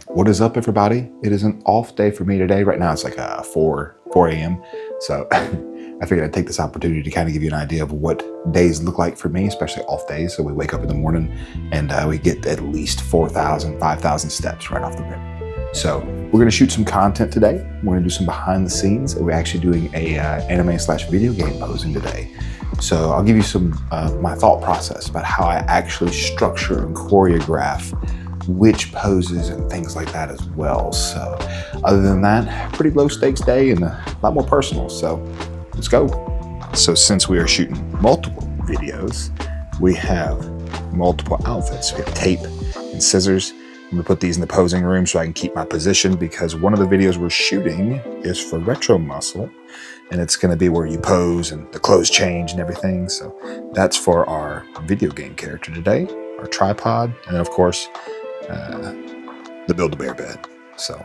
What is up, everybody? It is an off day for me today. Right now it's like 4 a.m. So I figured I'd take this opportunity to kind of give you an idea of what days look like for me, especially off days. So we wake up in the morning and we get at least 4,000, 5,000 steps right off the rip. So we're gonna shoot some content today. We're gonna do some behind the scenes. We're actually doing a anime/video game posing today. So I'll give you some my thought process about how I actually structure and choreograph which poses and things like that as well. So other than that, pretty low stakes day and a lot more personal. So let's go. So since we are shooting multiple videos, we have multiple outfits. We have tape and scissors. I'm gonna put these in the posing room so I can keep my position, because one of the videos we're shooting is for Retro Muscle, and it's gonna be where you pose and the clothes change and everything. So that's for our video game character today, our tripod, and then of course, the Build-A-Bear bed. So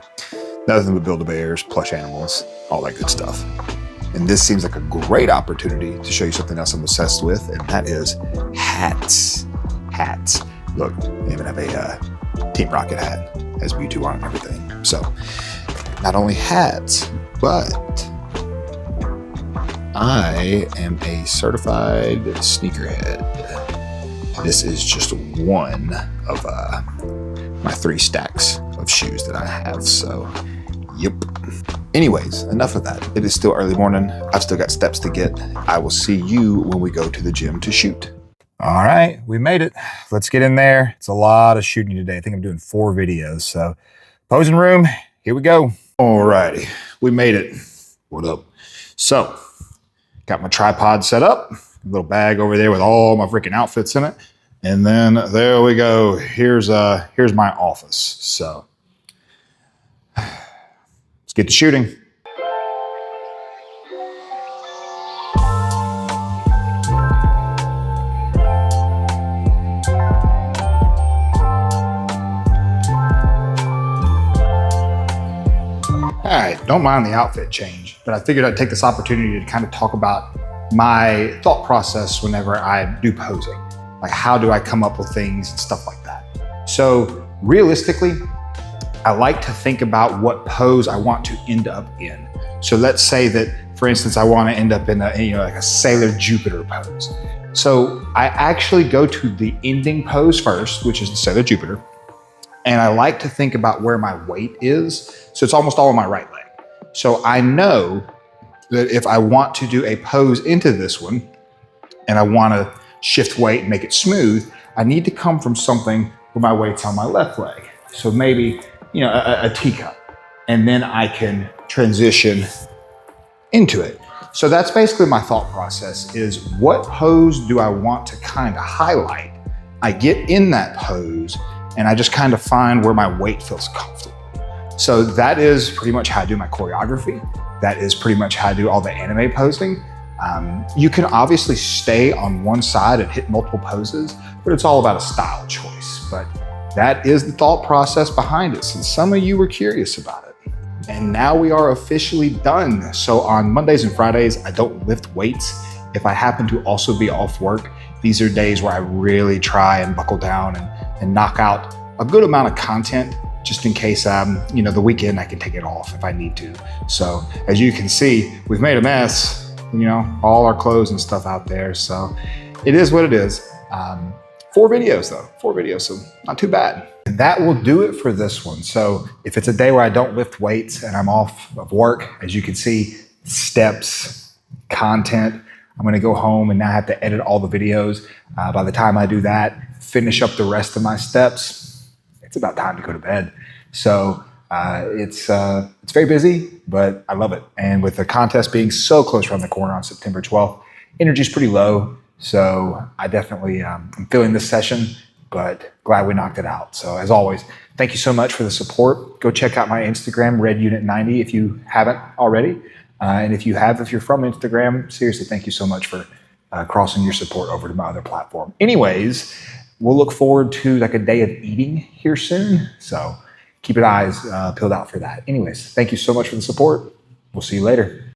nothing but Build-A-Bears, plush animals, all that good stuff. And this seems like a great opportunity to show you something else I'm obsessed with, and that is hats. Hats. Look, I even have a Team Rocket hat, has Mewtwo on it and everything. So not only hats, but I am a certified sneakerhead. This is just one of my 3 stacks of shoes that I have, so yep. Anyways, enough of that. It is still early morning. I've still got steps to get. I will see you when we go to the gym to shoot. All right, we made it. Let's get in there. It's a lot of shooting today. I think I'm doing 4 videos, so posing room, here we go. All righty, we made it. What up? So, got my tripod set up, a little bag over there with all my freaking outfits in it. And then there we go. Here's my office. So let's get to shooting. All right, don't mind the outfit change, but I figured I'd take this opportunity to kind of talk about my thought process whenever I do posing. Like, how do I come up with things and stuff like that? So realistically, I like to think about what pose I want to end up in. So let's say that, for instance, I want to end up in like a Sailor Jupiter pose. So I actually go to the ending pose first, which is the Sailor Jupiter. And I like to think about where my weight is. So it's almost all on my right leg. So I know that if I want to do a pose into this one and I want to shift weight and make it smooth, I need to come from something where my weight's on my left leg. So maybe, a teacup, and then I can transition into it. So that's basically my thought process, is what pose do I want to kind of highlight? I get in that pose and I just kind of find where my weight feels comfortable. So that is pretty much how I do my choreography. That is pretty much how I do all the anime posing. You can obviously stay on one side and hit multiple poses, but it's all about a style choice. But that is the thought process behind it, since some of you were curious about it. And now we are officially done. So on Mondays and Fridays, I don't lift weights. If I happen to also be off work, these are days where I really try and buckle down and knock out a good amount of content, just in case, the weekend I can take it off if I need to. So as you can see, we've made a mess. All our clothes and stuff out there. So it is what it is. 4 videos though, 4 videos, so not too bad. And that will do it for this one. So if it's a day where I don't lift weights and I'm off of work, as you can see, steps, content, I'm gonna go home and now have to edit all the videos. By the time I do that, finish up the rest of my steps, it's about time to go to bed. So it's very busy, but I love it. And with the contest being so close around the corner on September 12th, energy's pretty low. So I definitely am feeling this session, but glad we knocked it out. So as always, thank you so much for the support. Go check out my Instagram, RedUnit90, if you haven't already. And if you're from Instagram, seriously, thank you so much for crossing your support over to my other platform. Anyways, we'll look forward to like a day of eating here soon. So keep your eyes peeled out for that. Anyways, thank you so much for the support. We'll see you later.